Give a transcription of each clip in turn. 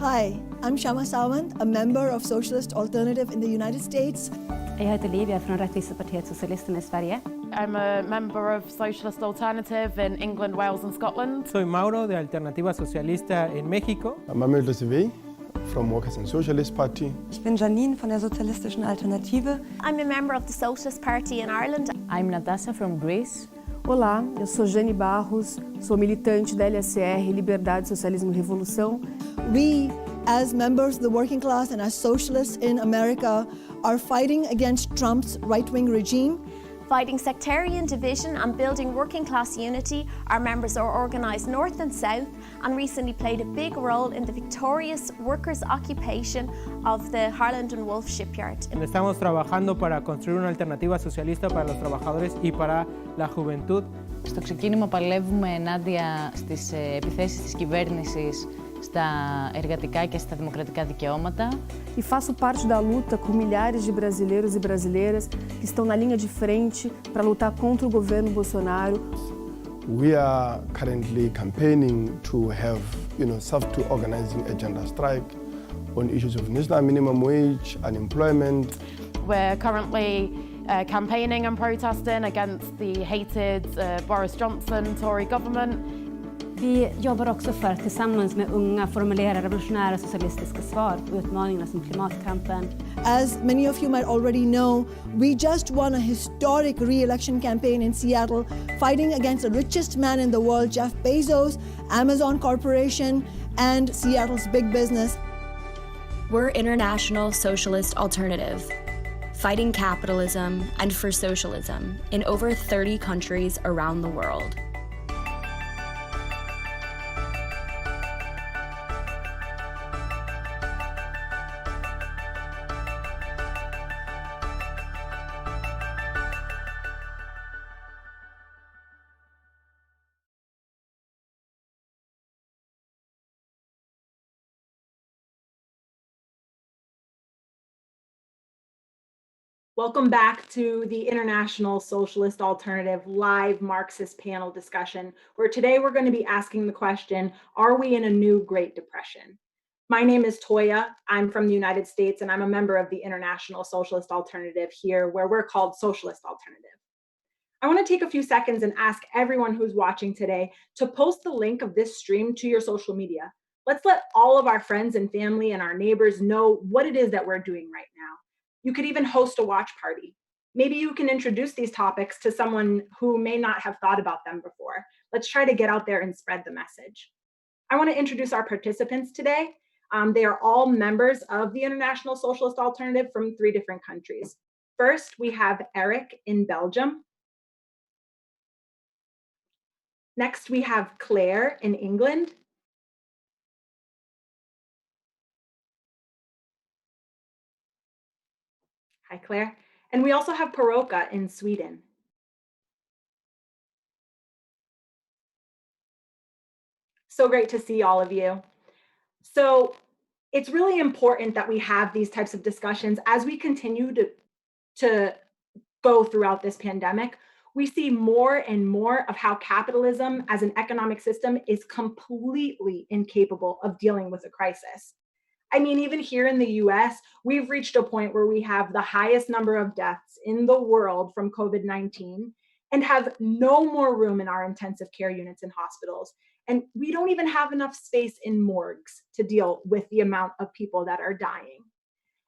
Hi, I'm Shama Sawant, a member of Socialist Alternative in the United States. Jag heter Liv, jag är från Rättvisepartiet Socialisterna i Sverige. I'm a member of Socialist Alternative in England, Wales and Scotland. Soy Mauro de Alternativa Socialista en México. I'm Amel Dosivey from Workers' and Socialist Party. Ich bin Janine von der Sozialistischen Alternative. I'm a member of the Socialist Party in Ireland. I'm Natasha from Greece. Olá, eu sou Jane Barros, sou militante da LSR, Liberdade, Socialismo e Revolução. We, as members of the working class and as socialists in America, are fighting against Trump's right-wing regime. Fighting sectarian division and building working class unity, our members are organised north and south and recently played a big role in the victorious workers' occupation of the Harland and Wolff shipyard. Estamos trabajando para construir una alternativa socialista para los trabajadores y para la juventud. Στο ξεκίνημα παλεύουμε ενάντια στις επιθέσεις της κυβέρνησης στα εργατικά και στα δημοκρατικά δικαιώματα. E faço parte da luta com milhares de brasileiros e brasileiras que estão na linha de frente para lutar contra o governo Bolsonaro. We are currently campaigning to have, self-organizing a gender strike on issues of national minimum wage, unemployment. We're currently campaigning and protesting against the hated Boris Johnson Tory government. Vi jobbar också för att tillsammans med unga formulera revolutionära socialistiska svar på utmaningarna som klimatkampen. As many of you might already know, we just won a historic re-election campaign in Seattle, fighting against the richest man in the world, Jeff Bezos, Amazon Corporation, and Seattle's big business. We're International Socialist Alternative, fighting capitalism and for socialism in over 30 countries around the world. Welcome back to the International Socialist Alternative live Marxist panel discussion, where today we're going to be asking the question, are we in a new Great Depression? My name is Toya. I'm from the United States, and I'm a member of the International Socialist Alternative here, where we're called Socialist Alternative. I want to take a few seconds and ask everyone who's watching today to post the link of this stream to your social media. Let's let all of our friends and family and our neighbors know what it is that we're doing right now. You could even host a watch party. Maybe you can introduce these topics to someone who may not have thought about them before. Let's try to get out there and spread the message. I want to introduce our participants today. They are all members of the International Socialist Alternative from 3 different countries. First, we have Eric in Belgium. Next, we have Claire in England. Hi, Claire. And we also have Paroka in Sweden. So great to see all of you. So it's really important that we have these types of discussions as we continue to go throughout this pandemic. We see more and more of how capitalism as an economic system is completely incapable of dealing with a crisis. I mean, even here in the US, we've reached a point where we have the highest number of deaths in the world from COVID-19 and have no more room in our intensive care units and hospitals. And we don't even have enough space in morgues to deal with the amount of people that are dying.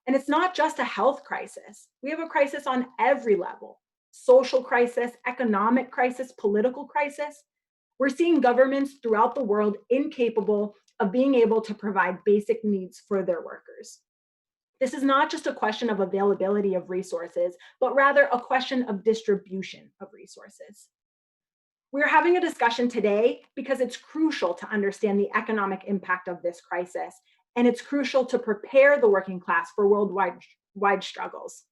And it's not just a health crisis. We have a crisis on every level: social crisis, economic crisis, political crisis. We're seeing governments throughout the world incapable of being able to provide basic needs for their workers. This is not just a question of availability of resources, but rather a question of distribution of resources. We're having a discussion today because it's crucial to understand the economic impact of this crisis, and it's crucial to prepare the working class for worldwide struggles.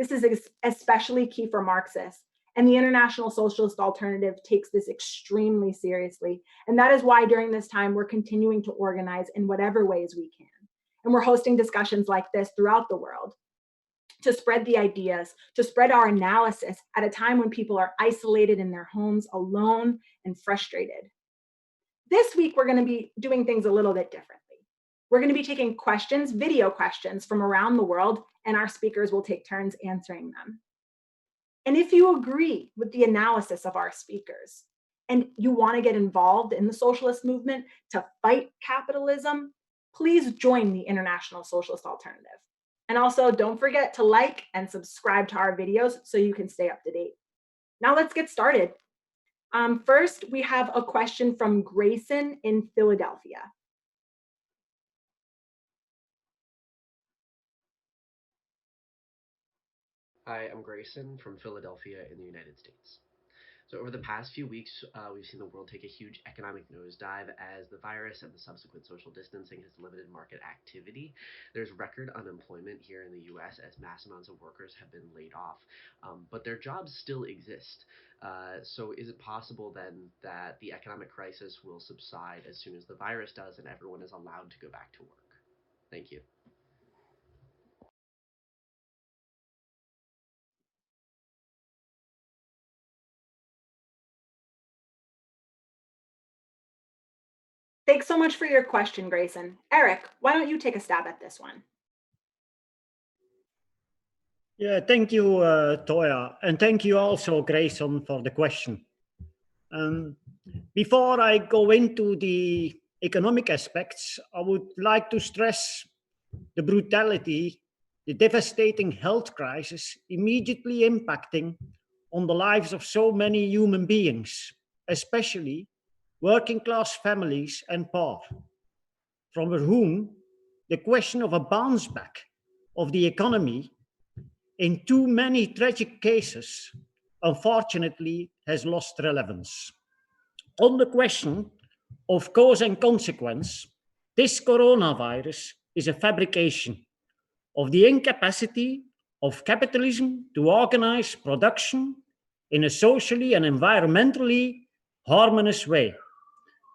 This is especially key for Marxists, and the International Socialist Alternative takes this extremely seriously. And that is why during this time, we're continuing to organize in whatever ways we can. And we're hosting discussions like this throughout the world to spread the ideas, to spread our analysis at a time when people are isolated in their homes, alone and frustrated. This week, we're going to be doing things a little bit differently. We're going to be taking questions, video questions from around the world, and our speakers will take turns answering them. And if you agree with the analysis of our speakers and you want to get involved in the socialist movement to fight capitalism, please join the International Socialist Alternative. And also, don't forget to like and subscribe to our videos so you can stay up to date. Now let's get started. First, we have a question from Grayson in Philadelphia. Hi, I'm Grayson from Philadelphia in the United States. So over the past few weeks, we've seen the world take a huge economic nosedive as the virus and the subsequent social distancing has limited market activity. There's record unemployment here in the US as mass amounts of workers have been laid off, but their jobs still exist. So is it possible then that the economic crisis will subside as soon as the virus does and everyone is allowed to go back to work? Thank you. Thanks so much for your question, Grayson. Eric, why don't you take a stab at this one? Yeah, thank you, Toya, and thank you also, Grayson, for the question. Before I go into the economic aspects, I would like to stress the brutality, the devastating health crisis immediately impacting on the lives of so many human beings, especially working class families and poor, from whom the question of a bounce back of the economy in too many tragic cases, unfortunately, has lost relevance. On the question of cause and consequence, this coronavirus is a fabrication of the incapacity of capitalism to organize production in a socially and environmentally harmonious way.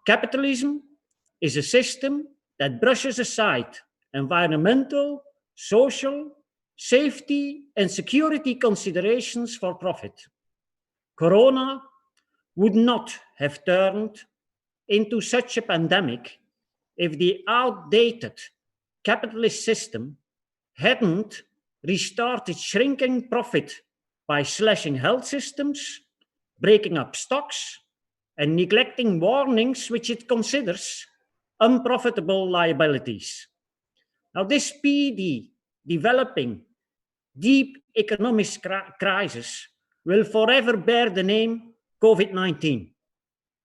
Capitalism is a system that brushes aside environmental, social, safety, and security considerations for profit. Corona would not have turned into such a pandemic if the outdated capitalist system hadn't restarted shrinking profit by slashing health systems, breaking up stocks, and neglecting warnings which it considers unprofitable liabilities. Now, this speedy developing deep economic crisis will forever bear the name COVID-19.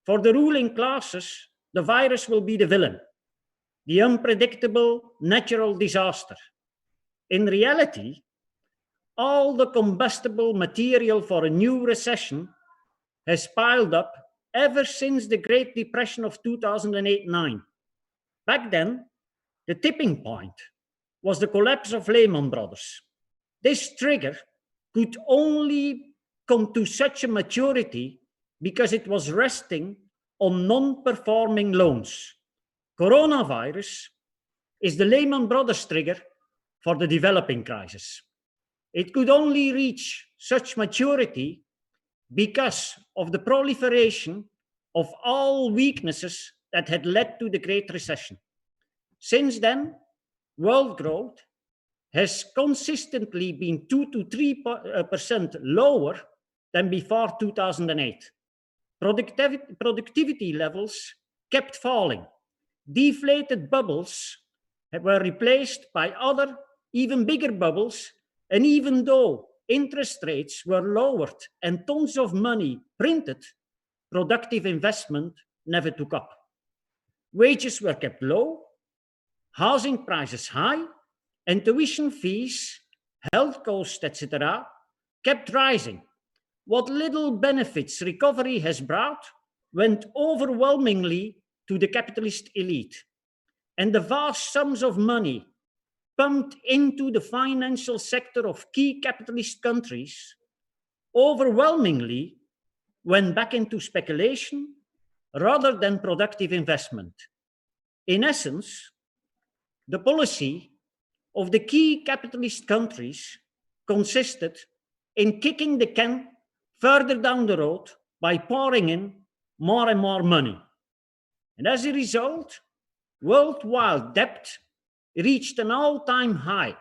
For the ruling classes, the virus will be the villain, the unpredictable natural disaster. In reality, all the combustible material for a new recession has piled up ever since the Great Depression of 2008-9. Back then, the tipping point was the collapse of Lehman Brothers. This trigger could only come to such a maturity because it was resting on non-performing loans. Coronavirus is the Lehman Brothers trigger for the developing crisis. It could only reach such maturity because of the proliferation of all weaknesses that had led to the Great Recession. Since then, world growth has consistently been 2 to 3% lower than before 2008. Productivity levels kept falling. Deflated bubbles were replaced by other, even bigger bubbles, and even though interest rates were lowered and tons of money printed, productive investment never took up. Wages were kept low, housing prices high, and tuition fees, health costs, etc., kept rising. What little benefits recovery has brought went overwhelmingly to the capitalist elite. And the vast sums of money pumped into the financial sector of key capitalist countries overwhelmingly went back into speculation rather than productive investment. In essence, the policy of the key capitalist countries consisted in kicking the can further down the road by pouring in more and more money. And as a result, worldwide debt reached an all-time high,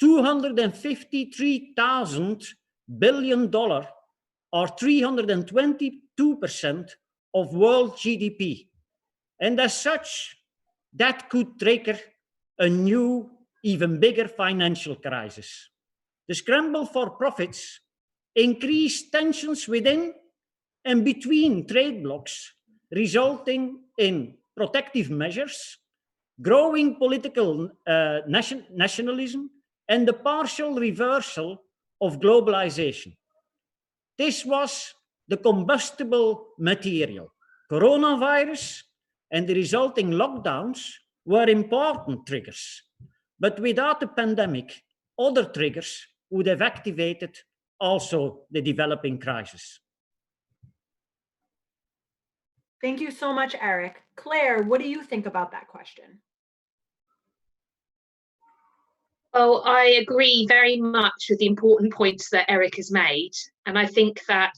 $253,000 billion, or 322% of world GDP. And as such, that could trigger a new, even bigger financial crisis. The scramble for profits increased tensions within and between trade blocs, resulting in protective measures, growing political nationalism, and the partial reversal of globalization. This was the combustible material. Coronavirus and the resulting lockdowns were important triggers, but without the pandemic, other triggers would have activated also the developing crisis. Thank you so much, Eric. Claire, what do you think about that question? Well, I agree very much with the important points that Eric has made. And I think that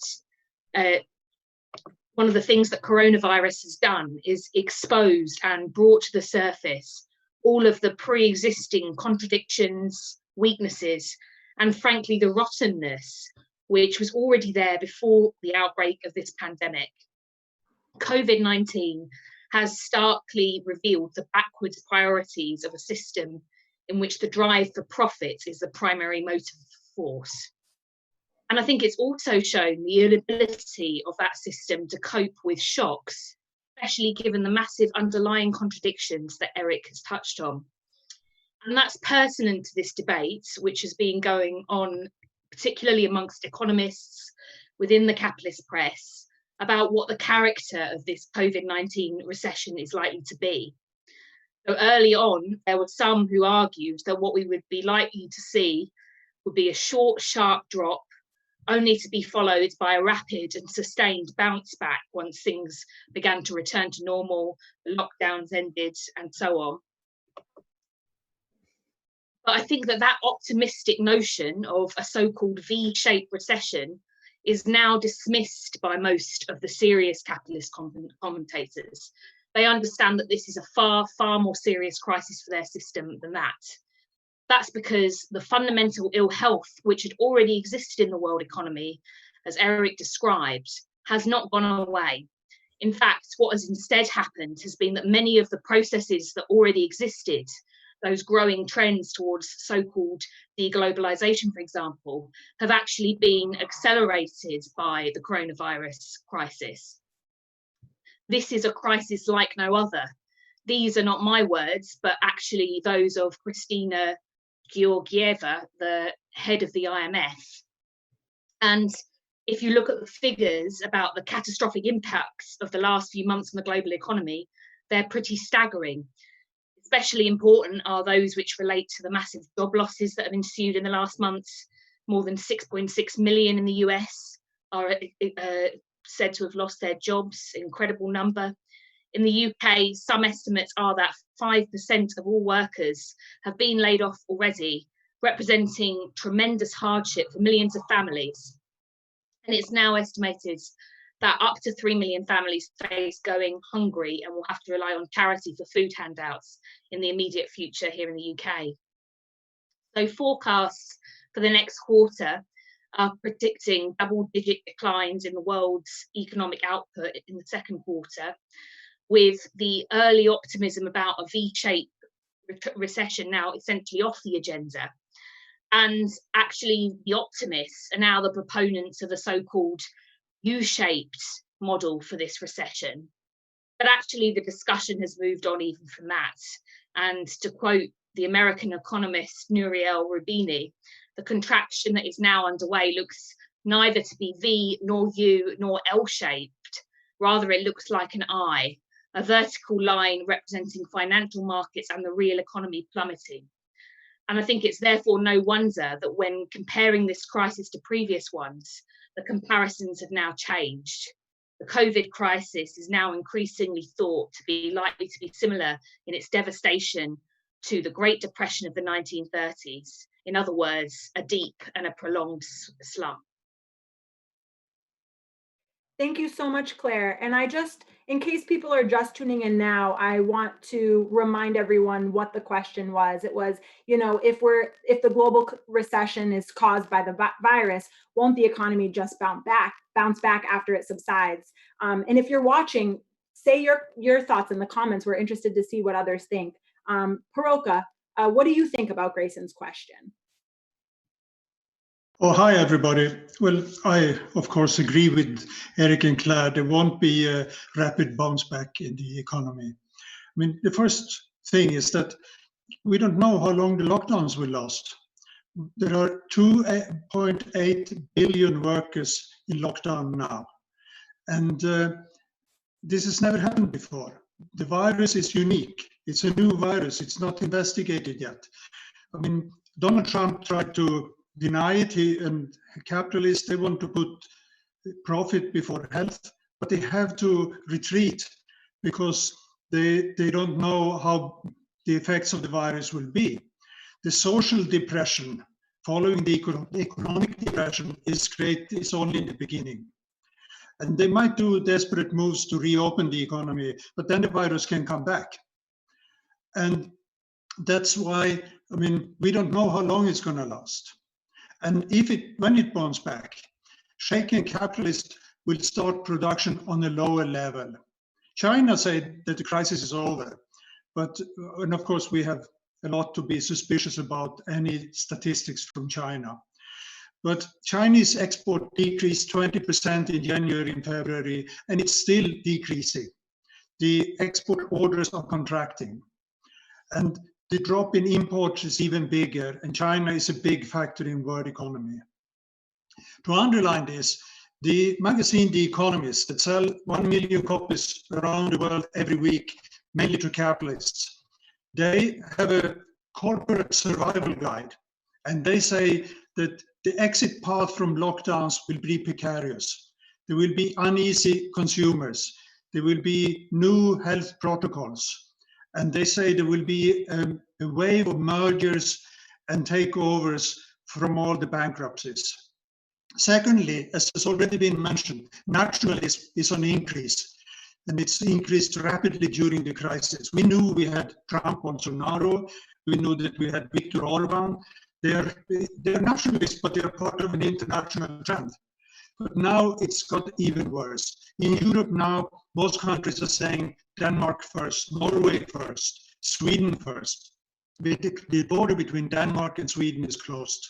one of the things that coronavirus has done is exposed and brought to the surface all of the pre-existing contradictions, weaknesses, and frankly, the rottenness, which was already there before the outbreak of this pandemic. COVID-19 has starkly revealed the backwards priorities of a system in which the drive for profit is the primary motive force. And I think it's also shown the inability of that system to cope with shocks, especially given the massive underlying contradictions that Eric has touched on. And that's pertinent to this debate, which has been going on, particularly amongst economists within the capitalist press, about what the character of this COVID-19 recession is likely to be. So early on, there were some who argued that what we would be likely to see would be a short, sharp drop, only to be followed by a rapid and sustained bounce back once things began to return to normal, the lockdowns ended, and so on. But I think that that optimistic notion of a so-called V-shaped recession is now dismissed by most of the serious capitalist commentators. They understand that this is a far, far more serious crisis for their system than that. That's because the fundamental ill health, which had already existed in the world economy, as Eric described, has not gone away. In fact, what has instead happened has been that many of the processes that already existed, those growing trends towards so-called deglobalization, for example, have actually been accelerated by the coronavirus crisis. This is a crisis like no other. These are not my words, but actually those of Kristina Georgieva, the head of the IMF. And if you look at the figures about the catastrophic impacts of the last few months on the global economy, they're pretty staggering. Especially important are those which relate to the massive job losses that have ensued in the last months. More than 6.6 million in the US are said to have lost their jobs, incredible number. In the UK, some estimates are that 5% of all workers have been laid off already, representing tremendous hardship for millions of families. And it's now estimated that up to 3 million families face going hungry and will have to rely on charity for food handouts in the immediate future here in the UK. So forecasts for the next quarter are predicting double-digit declines in the world's economic output in the second quarter, with the early optimism about a V-shaped recession now essentially off the agenda. And actually the optimists are now the proponents of the so-called U-shaped model for this recession. But actually the discussion has moved on even from that. And to quote the American economist Nouriel Roubini, the contraction that is now underway looks neither to be V nor U nor L-shaped. Rather, it looks like an I, a vertical line representing financial markets and the real economy plummeting. And I think it's therefore no wonder that when comparing this crisis to previous ones, the comparisons have now changed. The COVID crisis is now increasingly thought to be likely to be similar in its devastation to the Great Depression of the 1930s. In other words, a deep and a prolonged slump. Thank you so much, Claire. And in case people are just tuning in now, I want to remind everyone what the question was. It was, if the global recession is caused by the virus, won't the economy just bounce back after it subsides? And if you're watching, say your thoughts in the comments. We're interested to see what others think. Paroka, what do you think about Grayson's question? Oh, hi, everybody. Well, I, of course, agree with Eric and Claire. There won't be a rapid bounce back in the economy. I mean, the first thing is that we don't know how long the lockdowns will last. There are 2.8 billion workers in lockdown now. And this has never happened before. The virus is unique. It's a new virus. It's not investigated yet. I mean, Donald Trump tried to deny it. And capitalists, they want to put profit before health, but they have to retreat because they don't know how the effects of the virus will be. The social depression following the economic depression is only in the beginning. And they might do desperate moves to reopen the economy, but then the virus can come back. And that's why, I mean, we don't know how long it's going to last. And when it bounces back, shaken capitalists will start production on a lower level. China said that the crisis is over, and of course we have a lot to be suspicious about any statistics from China. But Chinese export decreased 20% in January and February, and it's still decreasing. The export orders are contracting. And the drop in imports is even bigger, and China is a big factor in world economy. To underline this, the magazine The Economist that sell 1 million copies around the world every week, mainly to capitalists, they have a corporate survival guide, and they say that the exit path from lockdowns will be precarious. There will be uneasy consumers. There will be new health protocols. And they say there will be a wave of mergers and takeovers from all the bankruptcies. Secondly, as has already been mentioned, nationalism is on increase, and it's increased rapidly during the crisis. We knew we had Trump, Bolsonaro. We knew that we had Viktor Orban. They're nationalists, but they're part of an international trend. But now it's got even worse. In Europe now, most countries are saying Denmark first, Norway first, Sweden first. The border between Denmark and Sweden is closed.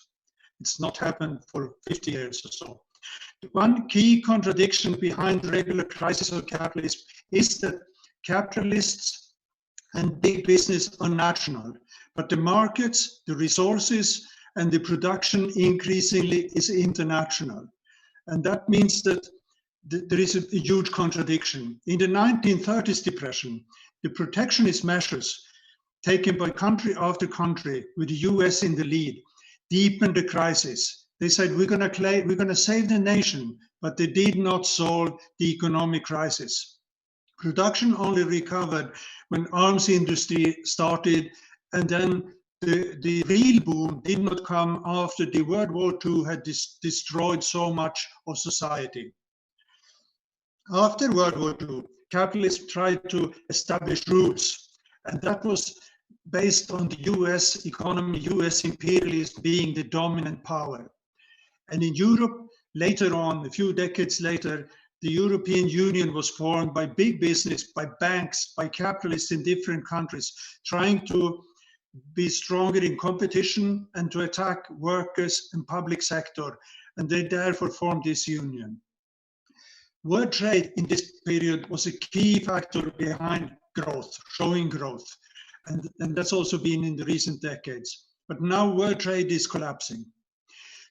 It's not happened for 50 years or so. One key contradiction behind the regular crisis of capitalism is that capitalists and big business are national, but the markets, the resources, and the production increasingly is international. And that means that there is a huge contradiction. In the 1930s depression, the protectionist measures taken by country after country, with the US in the lead, deepened the crisis. They said, we're going to save the nation, but they did not solve the economic crisis. Production only recovered when arms industry started, and then the real boom did not come after the World War II had destroyed so much of society. After World War II, capitalists tried to establish rules, and that was based on the US economy, US imperialism being the dominant power. And in Europe, later on, a few decades later, the European Union was formed by big business, by banks, by capitalists in different countries, trying to be stronger in competition and to attack workers and public sector. And they therefore formed this union. World trade in this period was a key factor behind growth, showing growth. And that's also been in the recent decades. But now world trade is collapsing.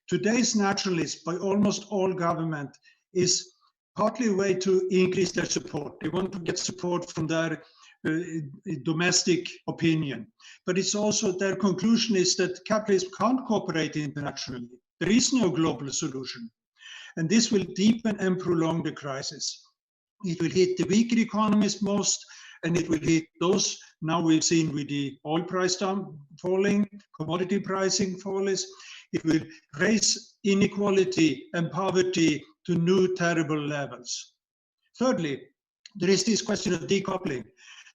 Today's nationalists by almost all government is partly a way to increase their support. They want to get support from their domestic opinion. But it's also their conclusion is that capitalism can't cooperate internationally. There is no global solution. And this will deepen and prolong the crisis. It will hit the weaker economies most, and it will hit those now we've seen with the oil price falling, commodity pricing falling. It will raise inequality and poverty to new terrible levels. Thirdly, there is this question of decoupling.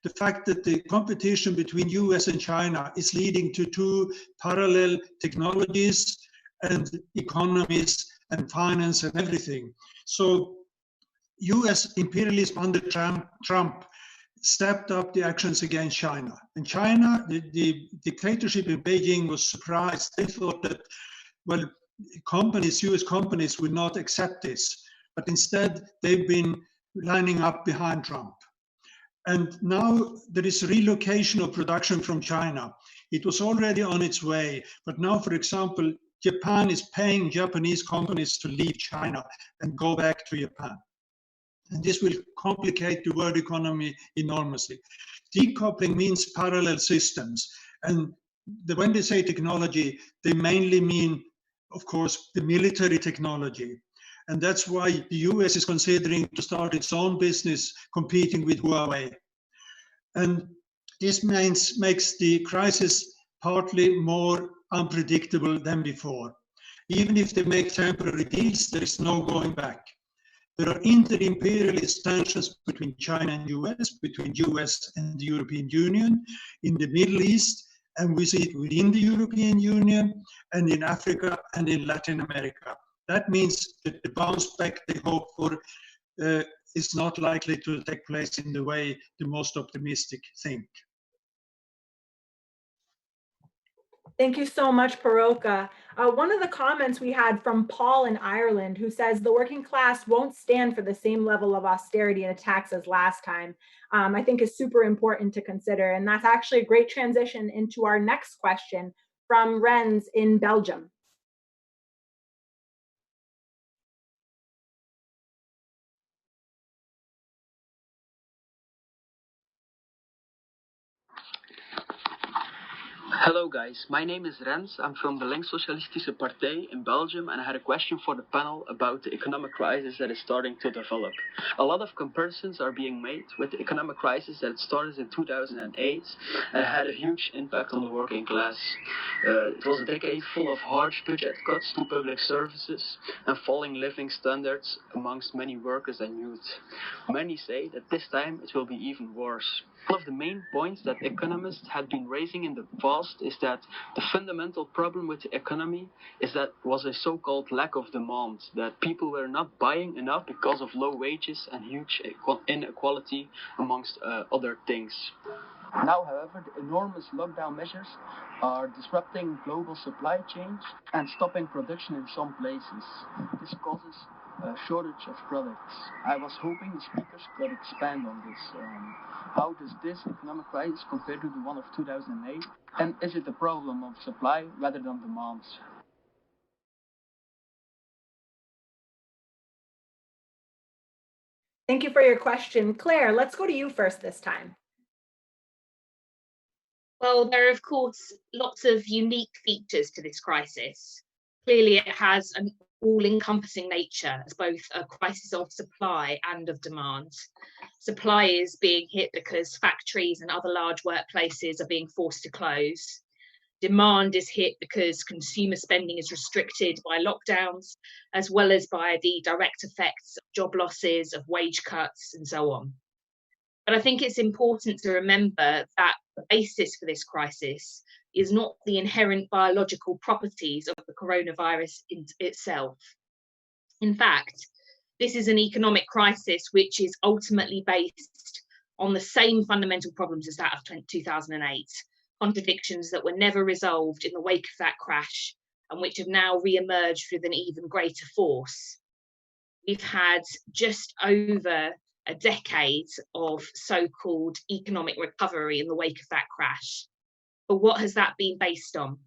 The fact that the competition between US and China is leading to two parallel technologies and economies and finance and everything. So US imperialism under Trump stepped up the actions against China. And China, the dictatorship in Beijing was surprised. They thought that, well, US companies would not accept this. But instead, they've been lining up behind Trump. And now there is relocation of production from China. It was already on its way. But now, for example, Japan is paying Japanese companies to leave China and go back to Japan. And this will complicate the world economy enormously. Decoupling means parallel systems. And when they say technology, they mainly mean, of course, the military technology. And that's why the US is considering to start its own business competing with Huawei. And this makes the crisis partly more unpredictable than before. Even if they make temporary deals, there is no going back. There are inter-imperialist tensions between China and US, between US and the European Union, in the Middle East, and we see it within the European Union, and in Africa and in Latin America. That means that the bounce back they hope for is not likely to take place in the way the most optimistic think. Thank you so much, Paroka. One of the comments we had from Paul in Ireland, who says the working class won't stand for the same level of austerity and attacks as last time, I think is super important to consider. And that's actually a great transition into our next question from Rens in Belgium. Hello guys, my name is Rens. I'm from the Links Socialistische Partij in Belgium, and I had a question for the panel about the economic crisis that is starting to develop. A lot of comparisons are being made with the economic crisis that started in 2008 and had a huge impact on the working class. It was a decade full of harsh budget cuts to public services and falling living standards amongst many workers and youth. Many say that this time it will be even worse. One of the main points that economists had been raising in the past is that the fundamental problem with the economy is that was a so-called lack of demand, that people were not buying enough because of low wages and huge inequality amongst other things. Now, however, the enormous lockdown measures are disrupting global supply chains and stopping production in some places. This causes a shortage of products. I was hoping the speakers could expand on this. How does this economic crisis compare to the one of 2008? And is it a problem of supply rather than demand? Thank you for your question. Claire, let's go to you first this time. Well, there are, of course, lots of unique features to this crisis. Clearly, it has an all-encompassing nature as both a crisis of supply and of demand. Supply is being hit because factories and other large workplaces are being forced to close. Demand is hit because consumer spending is restricted by lockdowns, as well as by the direct effects of job losses, of wage cuts, and so on. But I think it's important to remember that the basis for this crisis is not the inherent biological properties of the coronavirus itself. In fact, this is an economic crisis which is ultimately based on the same fundamental problems as that of 2008, contradictions that were never resolved in the wake of that crash and which have now re-emerged with an even greater force. We've had just over a decade of so-called economic recovery in the wake of that crash. But what has that been based on?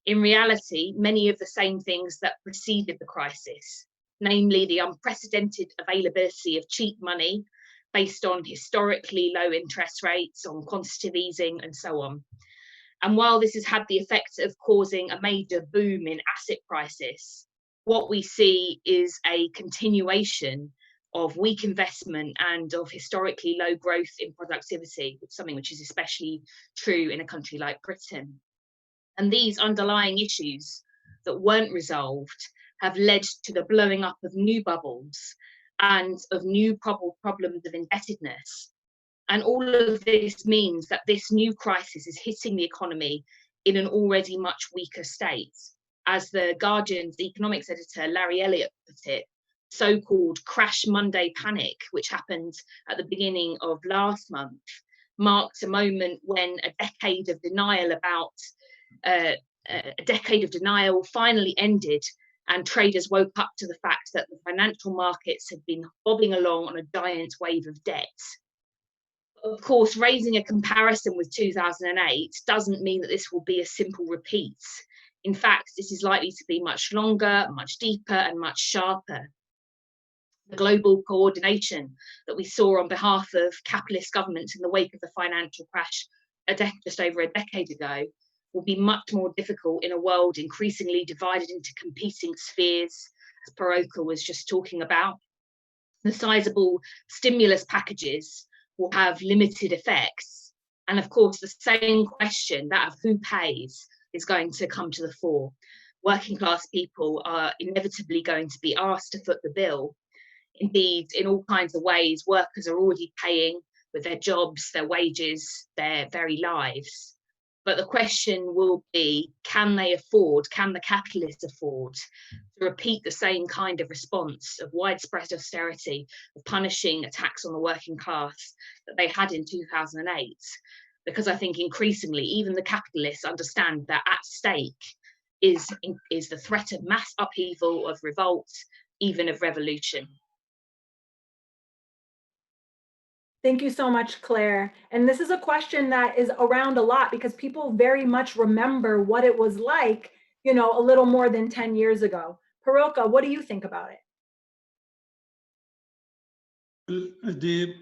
In reality, many of the same things that preceded the crisis, namely the unprecedented availability of cheap money based on historically low interest rates, on quantitative easing, and so on. And while this has had the effect of causing a major boom in asset prices, what we see is a continuation of weak investment and of historically low growth in productivity, something which is especially true in a country like Britain. And these underlying issues that weren't resolved have led to the blowing up of new bubbles and of new problems of indebtedness. And all of this means that this new crisis is hitting the economy in an already much weaker state. As the Guardian's economics editor, Larry Elliott, put it, so-called crash Monday panic, which happened at the beginning of last month, marked a moment when a decade of denial finally ended, and traders woke up to the fact that the financial markets had been bobbing along on a giant wave of debt. Of course, raising a comparison with 2008 doesn't mean that this will be a simple repeat. In fact, this is likely to be much longer, much deeper, and much sharper. The global coordination that we saw on behalf of capitalist governments in the wake of the financial crash just over a decade ago will be much more difficult in a world increasingly divided into competing spheres, as Paroka was just talking about. The sizable stimulus packages will have limited effects. And of course, the same question, that of who pays, is going to come to the fore. Working class people are inevitably going to be asked to foot the bill. Indeed, in all kinds of ways, workers are already paying with their jobs, their wages, their very lives. But the question will be, can the capitalists afford to repeat the same kind of response of widespread austerity, of punishing attacks on the working class that they had in 2008? Because I think increasingly, even the capitalists understand that at stake is the threat of mass upheaval, of revolt, even of revolution. Thank you so much, Claire. And this is a question that is around a lot because people very much remember what it was like, a little more than 10 years ago. Paroka, what do you think about it? Well, the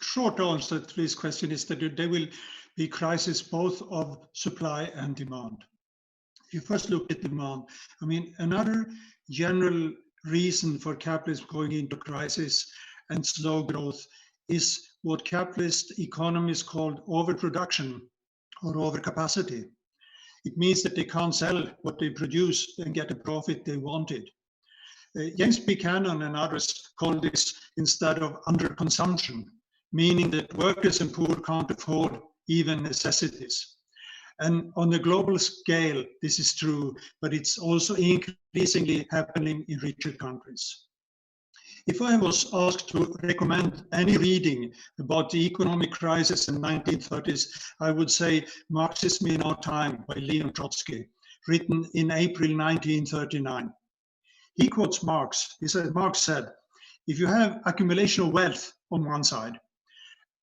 short answer to this question is that there will be crisis both of supply and demand. If you first look at demand, another general reason for capitalism going into crisis and slow growth is what capitalist economists call overproduction or overcapacity. It means that they can't sell what they produce and get the profit they wanted. James Buchanan and others call this instead of underconsumption, meaning that workers and poor can't afford even necessities. And on a global scale, this is true, but it's also increasingly happening in richer countries. If I was asked to recommend any reading about the economic crisis in the 1930s, I would say Marxism in Our Time by Leon Trotsky, written in April 1939. He quotes Marx. Marx said, if you have accumulation of wealth on one side,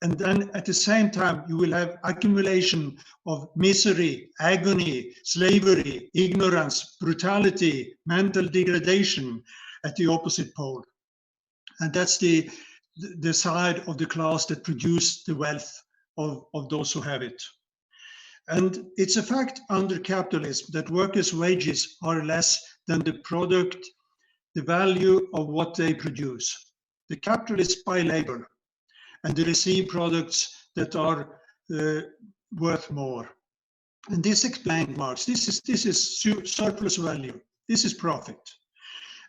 and then at the same time you will have accumulation of misery, agony, slavery, ignorance, brutality, mental degradation at the opposite pole. And that's the side of the class that produce the wealth of those who have it. And it's a fact under capitalism that workers' wages are less than the value of what they produce. The capitalists buy labor and they receive products that are worth more. And this explained Marx. This is surplus value. This is profit.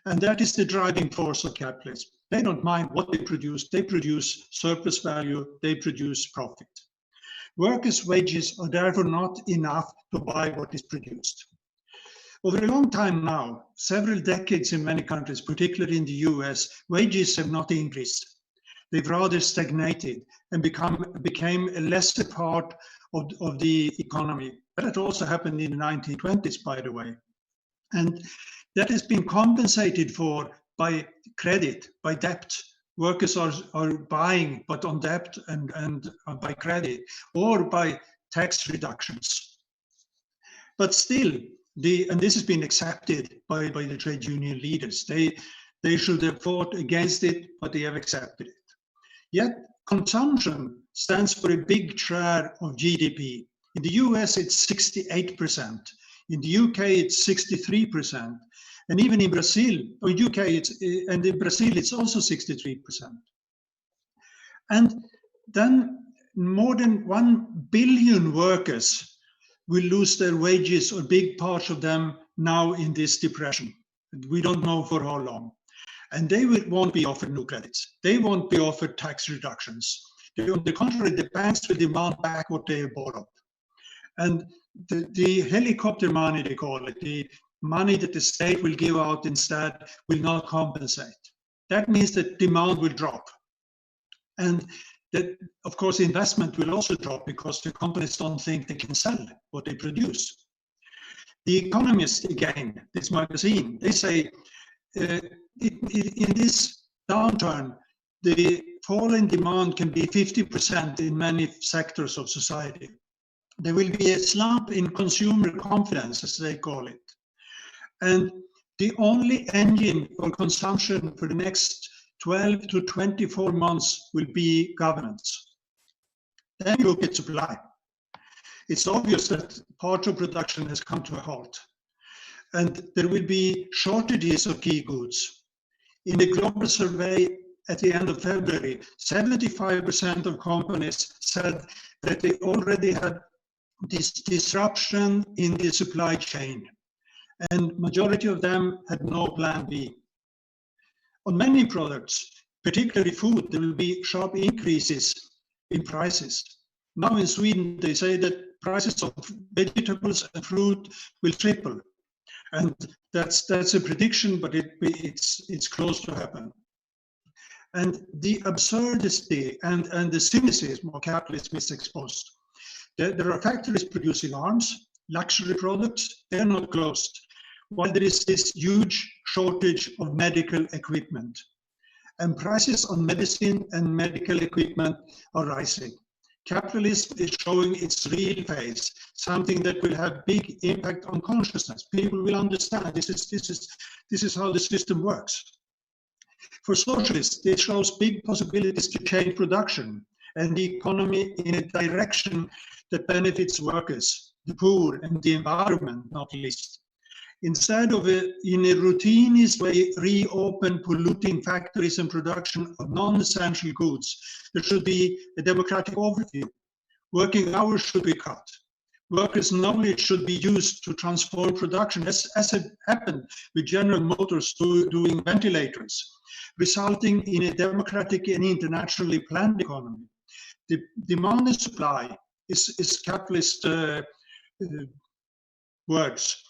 And that is the driving force of capitalism. They don't mind what they produce surplus value, they produce profit. Workers' wages are therefore not enough to buy what is produced. Over a long time now, several decades in many countries, particularly in the US, wages have not increased. They've rather stagnated and became a lesser part of the economy. But it also happened in the 1920s, by the way. And that has been compensated for by credit, by debt. Workers are buying, but on debt and by credit, or by tax reductions. But still, and this has been accepted by the trade union leaders. They should have fought against it, but they have accepted it. Yet consumption stands for a big share of GDP. In the US, it's 68%. In the UK, it's 63%. And even in Brazil, or UK, and in Brazil, it's also 63%. And then more than 1 billion workers will lose their wages, or big parts of them, now in this depression. We don't know for how long. And they won't be offered new credits. They won't be offered tax reductions. On the contrary, the banks will demand back what they borrowed. And the helicopter money, they call it, the money that the state will give out instead, will not compensate. That means that demand will drop. And that, of course, investment will also drop because the companies don't think they can sell what they produce. The Economist, again, this magazine, they say in this downturn, the fall in demand can be 50% in many sectors of society. There will be a slump in consumer confidence, as they call it. And the only engine for consumption for the next 12 to 24 months will be governance. Then you look at supply. It's obvious that part of production has come to a halt. And there will be shortages of key goods. In the global survey at the end of February, 75% of companies said that they already had this disruption in the supply chain. And majority of them had no plan B. On many products, particularly food, there will be sharp increases in prices. Now in Sweden, they say that prices of vegetables and fruit will triple. And that's a prediction, but it's close to happen. And the absurdity and the cynicism of capitalism is exposed. There are factories producing arms, luxury products, they're not closed, while there is this huge shortage of medical equipment. And prices on medicine and medical equipment are rising. Capitalism is showing its real face, something that will have big impact on consciousness. People will understand this is how the system works. For socialists, it shows big possibilities to change production and the economy in a direction that benefits workers, the poor, and the environment, not least. Instead of in a routinist way reopen polluting factories and production of non-essential goods, there should be a democratic overview. Working hours should be cut. Workers' knowledge should be used to transform production, as it happened with General Motors doing ventilators, resulting in a democratic and internationally planned economy. The demand and supply is capitalist words.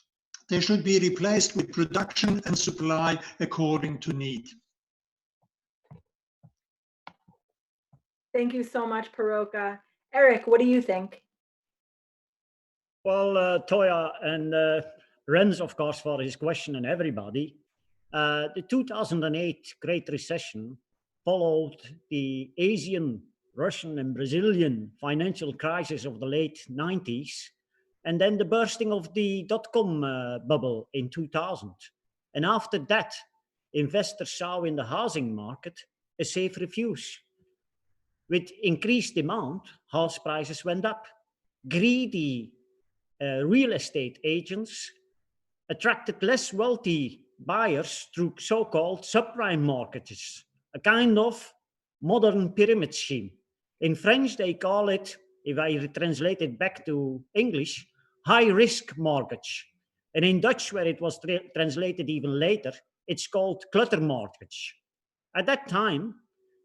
They should be replaced with production and supply according to need. Thank you so much, Paroka. Eric, what do you think? Well, Toya and Renz, of course, for his question and everybody. The 2008 Great Recession followed the Asian, Russian, and Brazilian financial crisis of the late 90s, and then the bursting of the dot-com bubble in 2000. And after that, investors saw in the housing market a safe refuge. With increased demand, house prices went up. Greedy real estate agents attracted less wealthy buyers through so-called subprime mortgages, a kind of modern pyramid scheme. In French, they call it, if I translate it back to English, high-risk mortgage. And in Dutch, where it was translated even later, it's called clutter mortgage. At that time,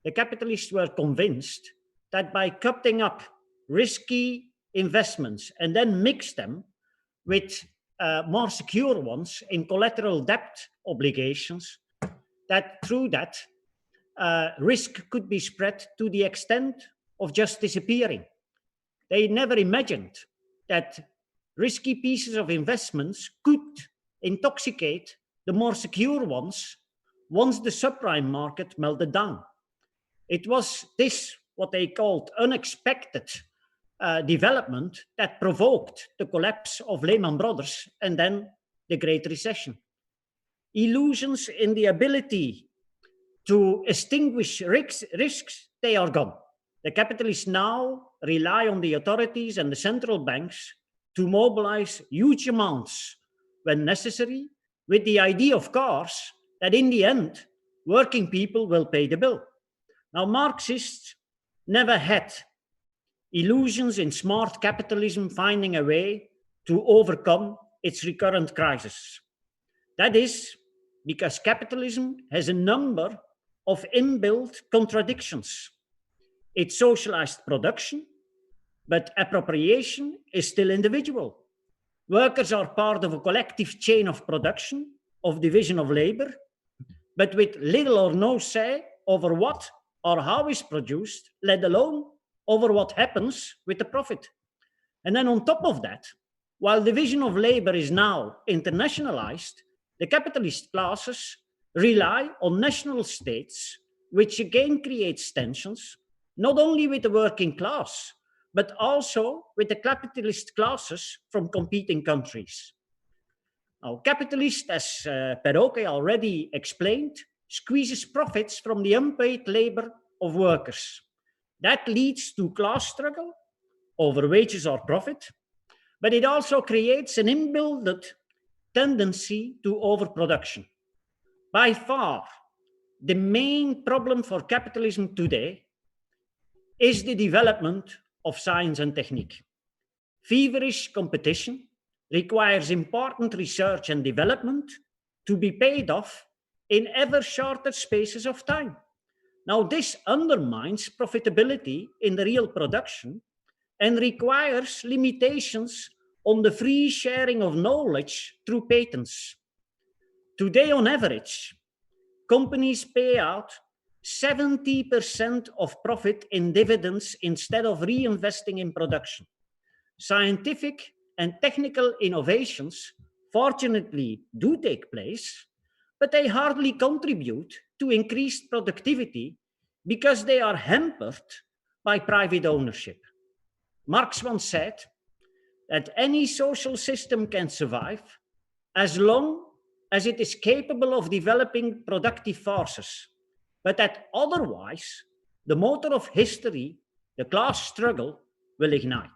the capitalists were convinced that by cutting up risky investments and then mix them with more secure ones in collateral debt obligations, that through that, risk could be spread to the extent of just disappearing. They never imagined that risky pieces of investments could intoxicate the more secure ones once the subprime market melted down. It was this, what they called unexpected development, that provoked the collapse of Lehman Brothers and then the Great Recession. Illusions in the ability to extinguish risks, they are gone. The capitalists now rely on the authorities and the central banks to mobilize huge amounts when necessary, with the idea, of course, that in the end, working people will pay the bill. Now, Marxists never had illusions in smart capitalism finding a way to overcome its recurrent crisis. That is, because capitalism has a number of inbuilt contradictions. It's socialized production, but appropriation is still individual. Workers are part of a collective chain of production, of division of labor, but with little or no say over what or how is produced, let alone over what happens with the profit. And then on top of that, while division of labor is now internationalized, the capitalist classes rely on national states, which again creates tensions, not only with the working class, but also with the capitalist classes from competing countries. Now, capitalists, as Peroque already explained, squeezes profits from the unpaid labor of workers. That leads to class struggle over wages or profit, but it also creates an inbuilt tendency to overproduction. By far, the main problem for capitalism today is the development of science and technique. Feverish competition requires important research and development to be paid off in ever shorter spaces of time. Now, this undermines profitability in the real production and requires limitations on the free sharing of knowledge through patents. Today, on average, companies pay out 70% of profit in dividends instead of reinvesting in production. Scientific and technical innovations, fortunately, do take place, but they hardly contribute to increased productivity because they are hampered by private ownership. Marx once said that any social system can survive as long as it is capable of developing productive forces, but that otherwise the motor of history, the class struggle, will ignite.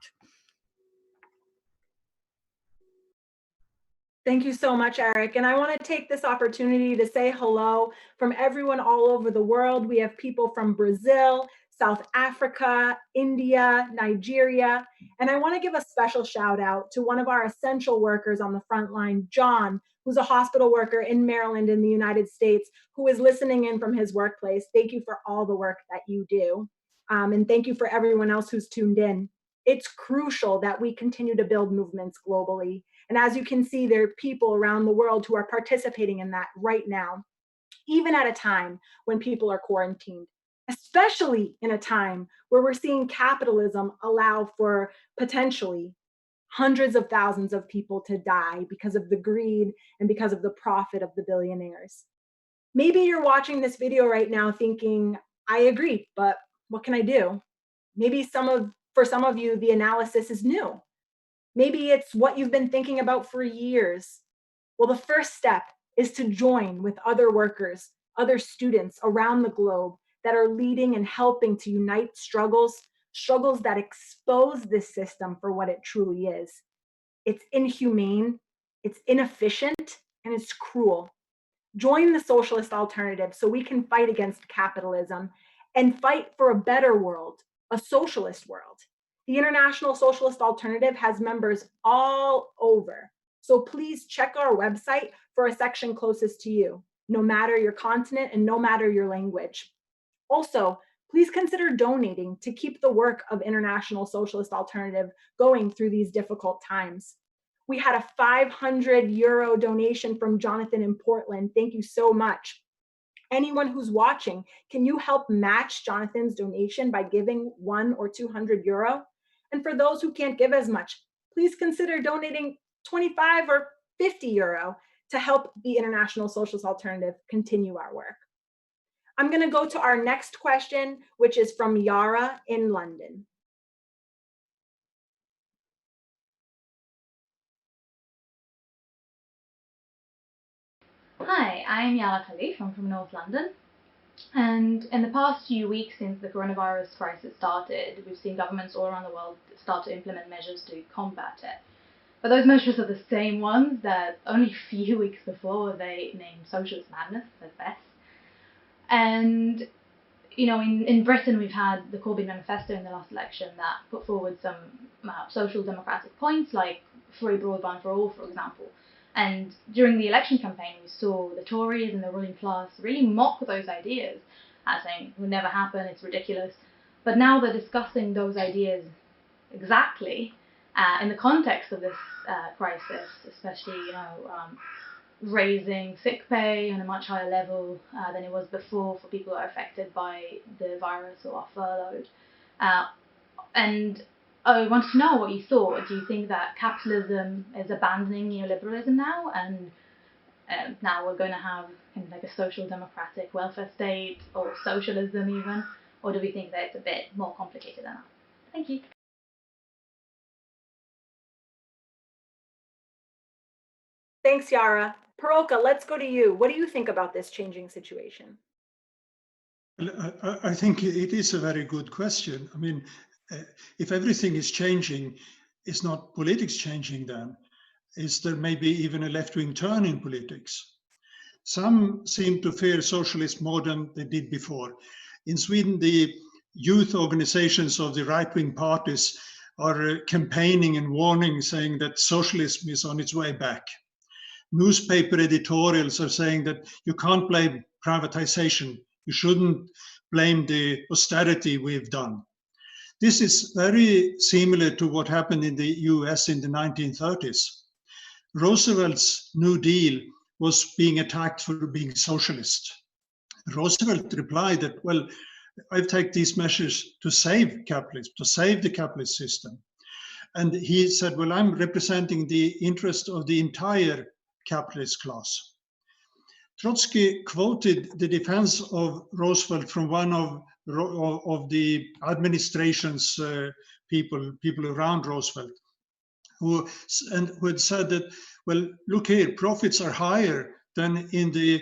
Thank you so much, Eric. And I want to take this opportunity to say hello from everyone all over the world. We have people from Brazil, South Africa, India, Nigeria. And I want to give a special shout out to one of our essential workers on the front line, John, who's a hospital worker in Maryland in the United States, who is listening in from his workplace. Thank you for all the work that you do. And thank you for everyone else who's tuned in. It's crucial that we continue to build movements globally. And as you can see, there are people around the world who are participating in that right now, even at a time when people are quarantined, especially in a time where we're seeing capitalism allow for potentially hundreds of thousands of people to die because of the greed and because of the profit of the billionaires. Maybe you're watching this video right now thinking, I agree, but what can I do? Maybe for some of you, the analysis is new. Maybe it's what you've been thinking about for years. Well, the first step is to join with other workers, other students around the globe that are leading and helping to unite struggles that expose this system for what it truly is. It's inhumane, it's inefficient, and it's cruel. Join the socialist alternative so we can fight against capitalism and fight for a better world, a socialist world. The International Socialist Alternative has members all over. So please check our website for a section closest to you, no matter your continent and no matter your language. Also, please consider donating to keep the work of International Socialist Alternative going through these difficult times. We had a €500 donation from Jonathan in Portland. Thank you so much. Anyone who's watching, can you help match Jonathan's donation by giving €100 or €200? And for those who can't give as much, please consider donating €25 or €50 to help the International Socialist Alternative continue our work. I'm going to go to our next question, which is from Yara in London. Hi, I'm Yara Khalif. I'm from North London. And in the past few weeks since the coronavirus crisis started, we've seen governments all around the world start to implement measures to combat it. But those measures are the same ones that only a few weeks before they named socialist madness at best. And, you know, in Britain we've had the Corbyn manifesto in the last election that put forward some social democratic points like free broadband for all, for example. And during the election campaign, we saw the Tories and the ruling class really mock those ideas, saying it would never happen, it's ridiculous. But now they're discussing those ideas exactly in the context of this crisis, especially, raising sick pay on a much higher level than it was before for people who are affected by the virus or are furloughed. And I want to know what you thought. Do you think that capitalism is abandoning neoliberalism now, and now we're going to have kind of like a social democratic welfare state, or socialism even, or do we think that it's a bit more complicated than that? Thank you. Thanks, Yara. Paroka, let's go to you. What do you think about this changing situation? I think it is a very good question. I mean, if everything is changing, is not politics changing then? Is there maybe even a left-wing turn in politics? Some seem to fear socialism more than they did before. In Sweden, the youth organizations of the right-wing parties are campaigning and warning, saying that socialism is on its way back. Newspaper editorials are saying that you can't blame privatization. You shouldn't blame the austerity we've done. This is very similar to what happened in the US in the 1930s. Roosevelt's New Deal was being attacked for being socialist. Roosevelt replied that, well, I've taken these measures to save capitalism, to save the capitalist system. And he said, well, I'm representing the interest of the entire capitalist class. Trotsky quoted the defense of Roosevelt from one of the administration's people around Roosevelt, who had said that, well, look here, profits are higher than in the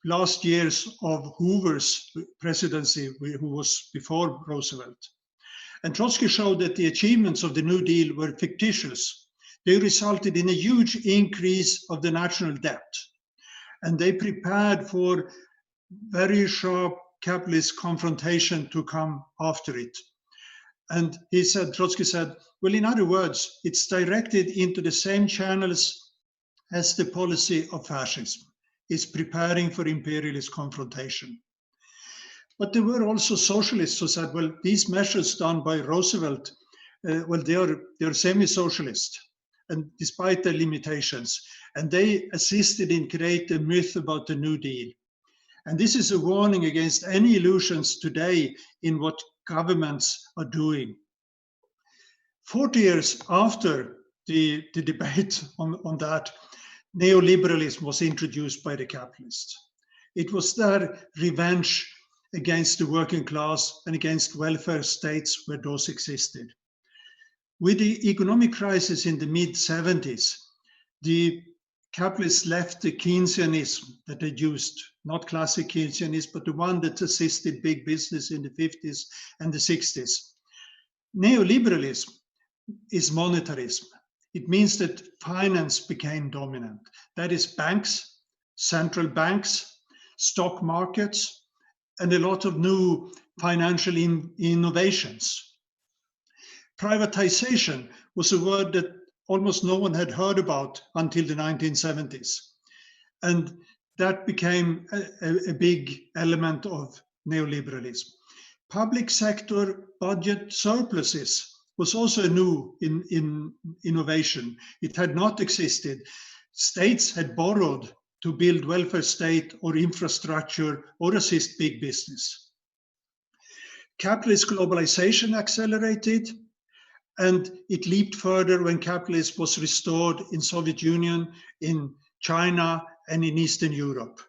last years of Hoover's presidency, who was before Roosevelt. And Trotsky showed that the achievements of the New Deal were fictitious. They resulted in a huge increase of the national debt. And they prepared for very sharp capitalist confrontation to come after it. And Trotsky said, well, in other words, it's directed into the same channels as the policy of fascism. It's preparing for imperialist confrontation. But there were also socialists who said, well, these measures done by Roosevelt, well, they're semi-socialist, and despite their limitations, and they assisted in creating a myth about the New Deal. And this is a warning against any illusions today in what governments are doing. 40 years after the debate on that, neoliberalism was introduced by the capitalists. It was their revenge against the working class and against welfare states where those existed. With the economic crisis in the mid-70s, the capitalists left the Keynesianism that they used, not classic Keynesianism, but the one that assisted big business in the 50s and the 60s. Neoliberalism is monetarism. It means that finance became dominant. That is banks, central banks, stock markets, and a lot of new financial innovations. Privatization was a word that almost no one had heard about until the 1970s. And that became a big element of neoliberalism. Public sector budget surpluses was also a new innovation. It had not existed. States had borrowed to build welfare state or infrastructure or assist big business. Capitalist globalization accelerated, and it leaped further when capitalism was restored in Soviet Union, in China, and in Eastern Europe.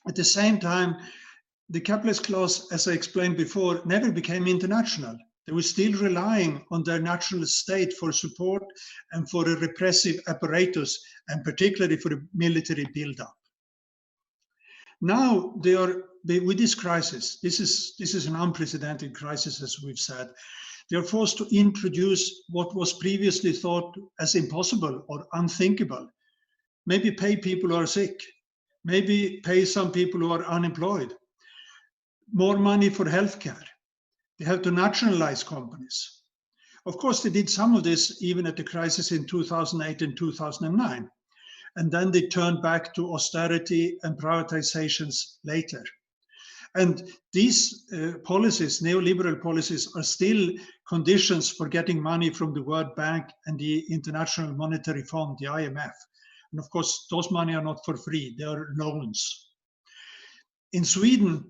At the same time, the capitalist class, as I explained before, never became international. They were still relying on their national state for support and for a repressive apparatus, and particularly for a military buildup. Now they are, with this crisis, this is an unprecedented crisis, as we've said. They are forced to introduce what was previously thought as impossible or unthinkable. Maybe pay people who are sick. Maybe pay some people who are unemployed. More money for healthcare. They have to nationalize companies. Of course, they did some of this even at the crisis in 2008 and 2009. and then they turned back to austerity and privatizations later. And these policies, neoliberal policies, are still conditions for getting money from the World Bank and the International Monetary Fund, the IMF. And of course, those money are not for free, they are loans. In Sweden,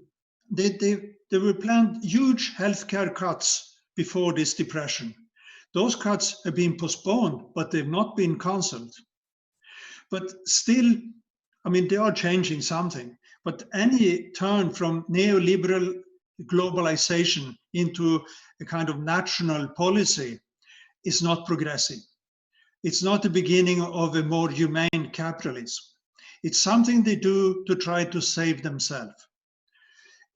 they were planned huge healthcare cuts before this depression. Those cuts have been postponed, but they've not been cancelled. But still, I mean, they are changing something. But any turn from neoliberal globalization into a kind of national policy is not progressive. It's not the beginning of a more humane capitalism. It's something they do to try to save themselves.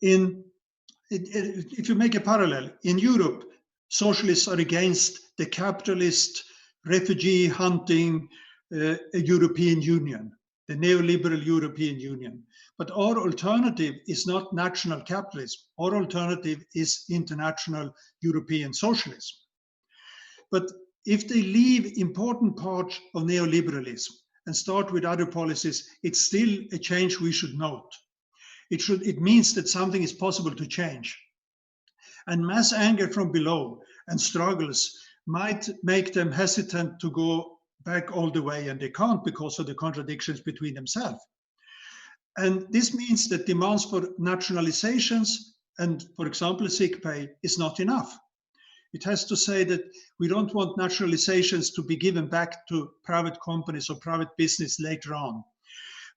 If you make a parallel, in Europe, socialists are against the capitalist, refugee hunting European Union, the neoliberal European Union. But our alternative is not national capitalism. Our alternative is international European socialism. But if they leave important parts of neoliberalism and start with other policies, it's still a change we should note. It means that something is possible to change. And mass anger from below and struggles might make them hesitant to go back all the way, and they can't because of the contradictions between themselves. And this means that demands for nationalizations and, for example, sick pay is not enough. It has to say that we don't want nationalizations to be given back to private companies or private business later on.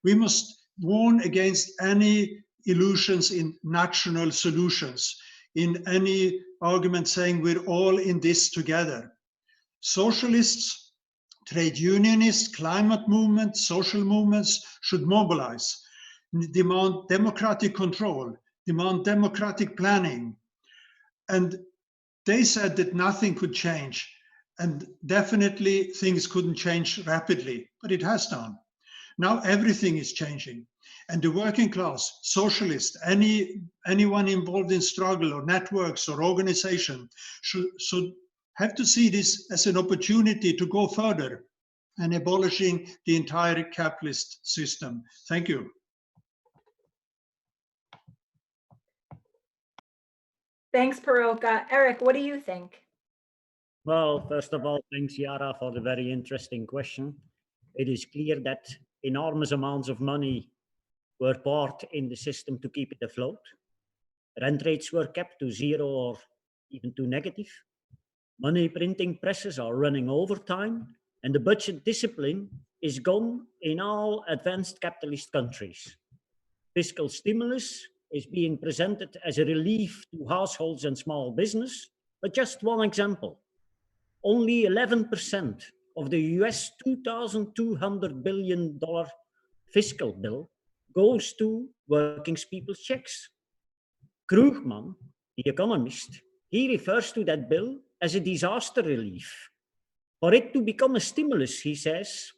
We must warn against any illusions in national solutions, in any argument saying we're all in this together. Socialists, trade unionists, climate movements, social movements should mobilize, demand democratic control, demand democratic planning. And they said that nothing could change, and definitely things couldn't change rapidly, but it has done. Now everything is changing, and the working class, socialists, anyone involved in struggle or networks or organization should have to see this as an opportunity to go further and abolishing the entire capitalist system. Thank you. Thanks, Paroka. Eric, what do you think? Well, first of all, thanks, Yara, for the very interesting question. It is clear that enormous amounts of money were poured in the system to keep it afloat. Rent rates were kept to zero or even to negative. Money printing presses are running overtime, and the budget discipline is gone in all advanced capitalist countries. Fiscal stimulus is being presented as a relief to households and small business, but just one example. Only 11% of the US $2,200 billion fiscal bill goes to working people's checks. Krugman, the economist, he refers to that bill as a disaster relief. For it to become a stimulus, he says,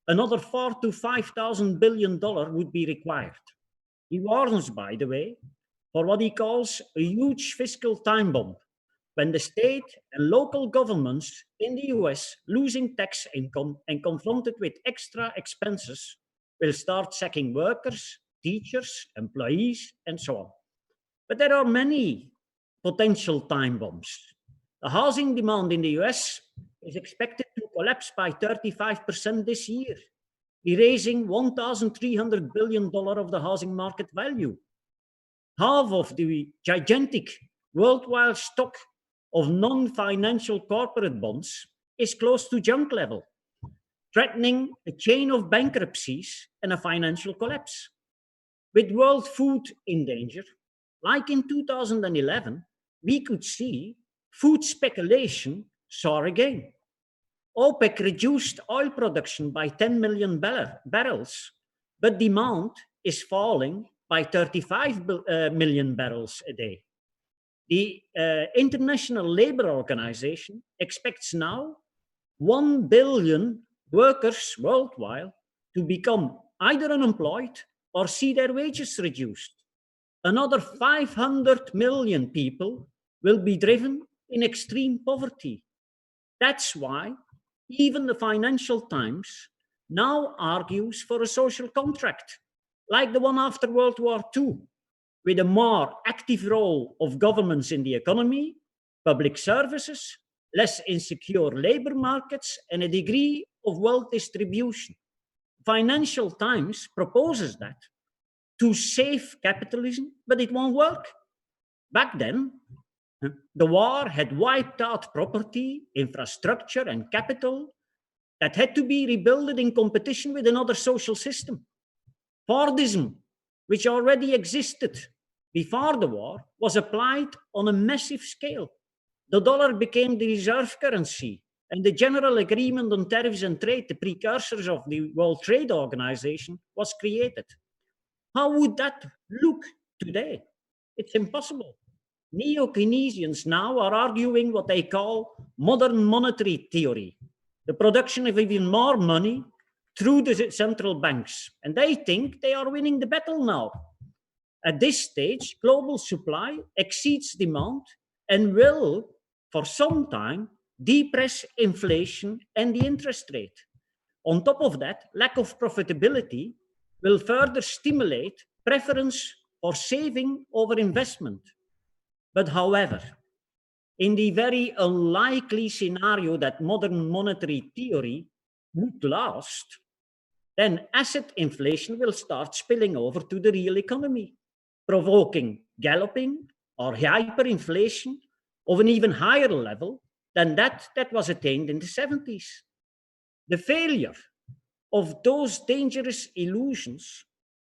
another $4,000 to $5,000 billion would be required. He warns, by the way, for what he calls a huge fiscal time bomb, when the state and local governments in the US losing tax income and confronted with extra expenses will start sacking workers, teachers, employees, and so on. But there are many potential time bombs. The housing demand in the US is expected to collapse by 35% this year, erasing $1,300 billion of the housing market value. Half of the gigantic worldwide stock of non-financial corporate bonds is close to junk level, threatening a chain of bankruptcies and a financial collapse. With world food in danger, like in 2011, we could see food speculation soar again. OPEC reduced oil production by 10 million barrels, but demand is falling by 35 million barrels a day. The International Labour Organization expects now 1 billion workers worldwide to become either unemployed or see their wages reduced. Another 500 million people will be driven in extreme poverty. That's why even the Financial Times now argues for a social contract, like the one after World War II, with a more active role of governments in the economy, public services, less insecure labor markets, and a degree of wealth distribution. Financial Times proposes that to save capitalism, but it won't work. Back then, the war had wiped out property, infrastructure, and capital that had to be rebuilt in competition with another social system. Fordism, which already existed before the war, was applied on a massive scale. The dollar became the reserve currency, and the General Agreement on Tariffs and Trade, the precursors of the World Trade Organization, was created. How would that look today? It's impossible. Neo-Keynesians now are arguing what they call modern monetary theory, the production of even more money through the central banks. And they think they are winning the battle now. At this stage, global supply exceeds demand and will, for some time, depress inflation and the interest rate. On top of that, lack of profitability will further stimulate preference for saving over investment. But however, in the very unlikely scenario that modern monetary theory would last, then asset inflation will start spilling over to the real economy, provoking galloping or hyperinflation of an even higher level than that was attained in the 70s. The failure of those dangerous illusions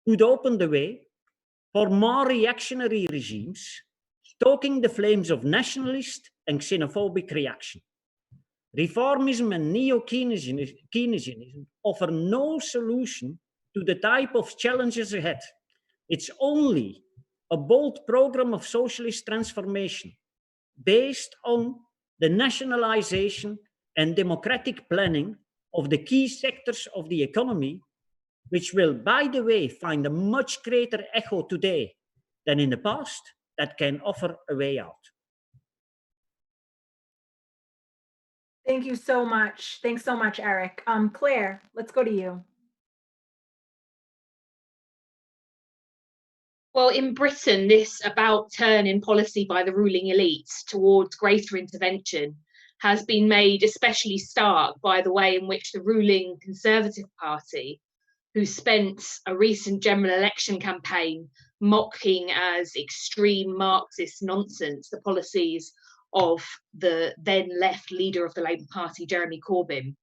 would open the way for more reactionary regimes, stoking the flames of nationalist and xenophobic reaction. Reformism and neo-Keynesianism offer no solution to the type of challenges ahead. It's only a bold program of socialist transformation based on the nationalization and democratic planning of the key sectors of the economy, which will, by the way, find a much greater echo today than in the past, that can offer a way out. Thank you so much. Thanks so much, Eric. Claire, let's go to you. Well, in Britain, this about turn in policy by the ruling elites towards greater intervention has been made especially stark by the way in which the ruling Conservative Party, who spent a recent general election campaign mocking as extreme Marxist nonsense the policies of the then left leader of the Labour Party, Jeremy Corbyn,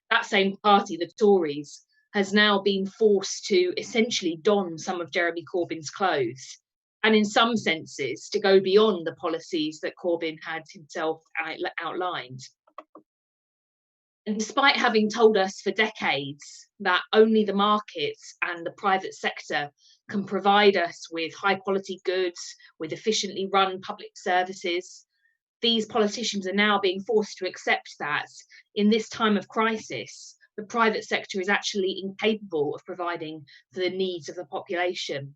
that same party, the Tories, has now been forced to essentially don some of Jeremy Corbyn's clothes, and in some senses to go beyond the policies that Corbyn had himself outlined. And despite having told us for decades that only the markets and the private sector can provide us with high quality goods, with efficiently run public services, these politicians are now being forced to accept that in this time of crisis, the private sector is actually incapable of providing for the needs of the population.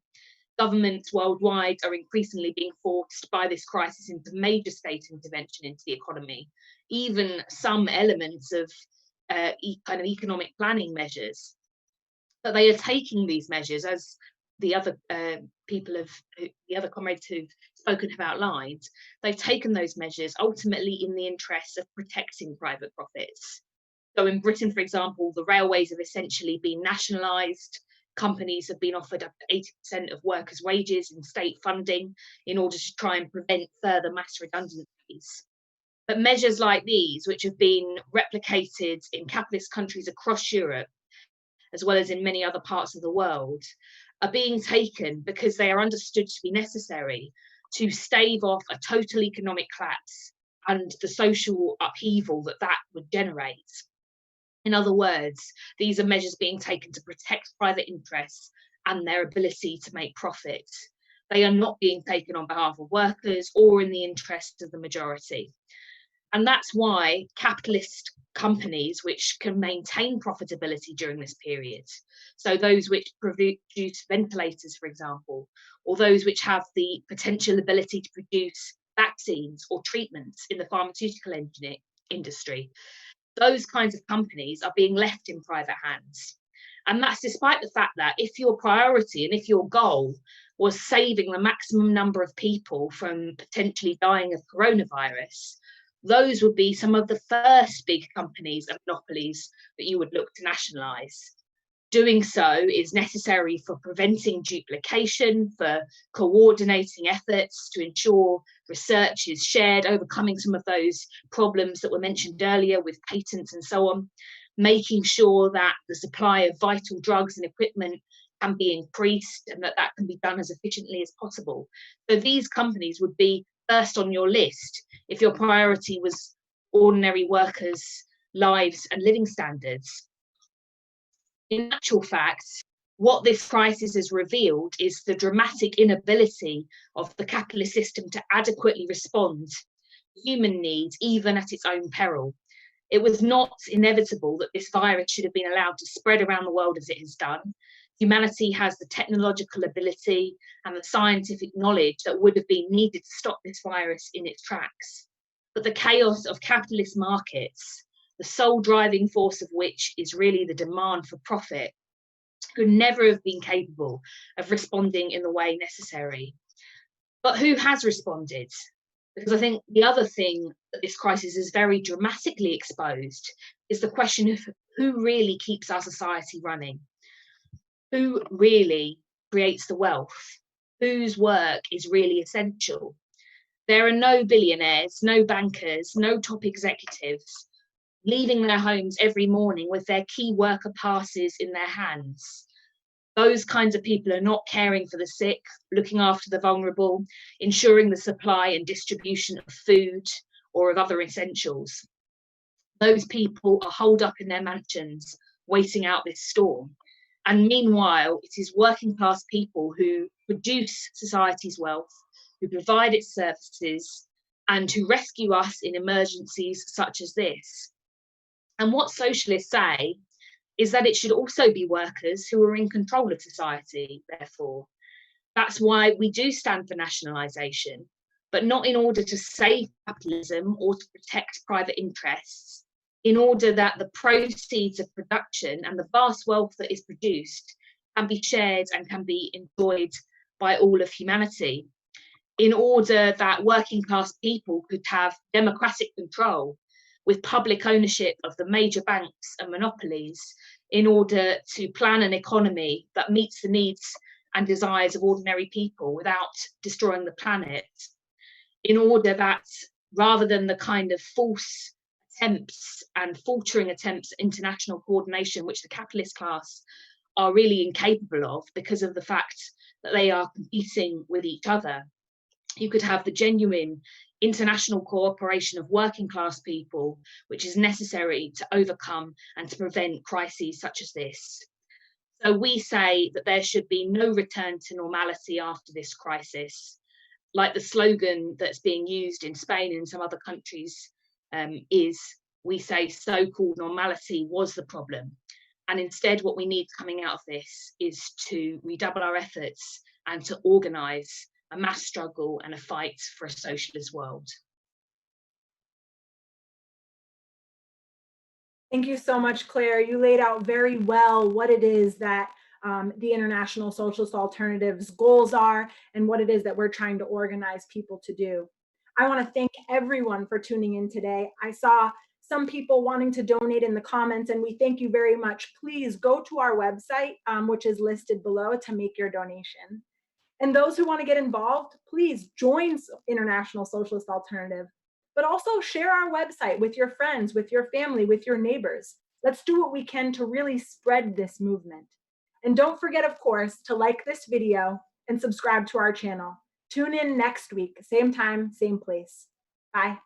Governments worldwide are increasingly being forced by this crisis into major state intervention into the economy, even some elements of kind of economic planning measures. But they are taking these measures, as the other the other comrades who've spoken have outlined, they've taken those measures ultimately in the interests of protecting private profits. So in Britain, for example, the railways have essentially been nationalised. Companies have been offered up to 80% of workers' wages in state funding in order to try and prevent further mass redundancies. But measures like these, which have been replicated in capitalist countries across Europe, as well as in many other parts of the world, are being taken because they are understood to be necessary to stave off a total economic collapse and the social upheaval that that would generate. In other words, these are measures being taken to protect private interests and their ability to make profit. They are not being taken on behalf of workers or in the interests of the majority. And that's why capitalist companies which can maintain profitability during this period, so those which produce ventilators, for example, or those which have the potential ability to produce vaccines or treatments in the pharmaceutical industry, those kinds of companies are being left in private hands. And that's despite the fact that if your priority and if your goal was saving the maximum number of people from potentially dying of coronavirus, those would be some of the first big companies and monopolies that you would look to nationalise. Doing so is necessary for preventing duplication, for coordinating efforts to ensure research is shared, overcoming some of those problems that were mentioned earlier with patents and so on, making sure that the supply of vital drugs and equipment can be increased and that that can be done as efficiently as possible. So these companies would be first on your list if your priority was ordinary workers' lives and living standards. In actual fact, what this crisis has revealed is the dramatic inability of the capitalist system to adequately respond to human needs, even at its own peril. It was not inevitable that this virus should have been allowed to spread around the world as it has done. Humanity has the technological ability and the scientific knowledge that would have been needed to stop this virus in its tracks. But the chaos of capitalist markets, the sole driving force of which is really the demand for profit, could never have been capable of responding in the way necessary. But who has responded? Because I think the other thing that this crisis has very dramatically exposed is the question of who really keeps our society running, who really creates the wealth, whose work is really essential. There are no billionaires, no bankers, no top executives leaving their homes every morning with their key worker passes in their hands. Those kinds of people are not caring for the sick, looking after the vulnerable, ensuring the supply and distribution of food or of other essentials. Those people are holed up in their mansions, waiting out this storm. And meanwhile, it is working class people who produce society's wealth, who provide its services, and who rescue us in emergencies such as this. And what socialists say is that it should also be workers who are in control of society, therefore. That's why we do stand for nationalisation, but not in order to save capitalism or to protect private interests, in order that the proceeds of production and the vast wealth that is produced can be shared and can be enjoyed by all of humanity, in order that working class people could have democratic control with public ownership of the major banks and monopolies, in order to plan an economy that meets the needs and desires of ordinary people without destroying the planet, in order that rather than the kind of false attempts and faltering attempts at international coordination, which the capitalist class are really incapable of because of the fact that they are competing with each other, you could have the genuine international cooperation of working class people, which is necessary to overcome and to prevent crises such as this. So we say that there should be no return to normality after this crisis. Like the slogan that's being used in Spain and some other countries is, we say so-called normality was the problem. And instead what we need coming out of this is to redouble our efforts and to organise a mass struggle and a fight for a socialist world. Thank you so much, Claire. You laid out very well what it is that the International Socialist Alternative's goals are and what it is that we're trying to organize people to do. I want to thank everyone for tuning in today. I saw some people wanting to donate in the comments, and we thank you very much. Please go to our website, which is listed below, to make your donation. And those who want to get involved, please join International Socialist Alternative, but also share our website with your friends, with your family, with your neighbors. Let's do what we can to really spread this movement. And don't forget, of course, to like this video and subscribe to our channel. Tune in next week, same time, same place. Bye.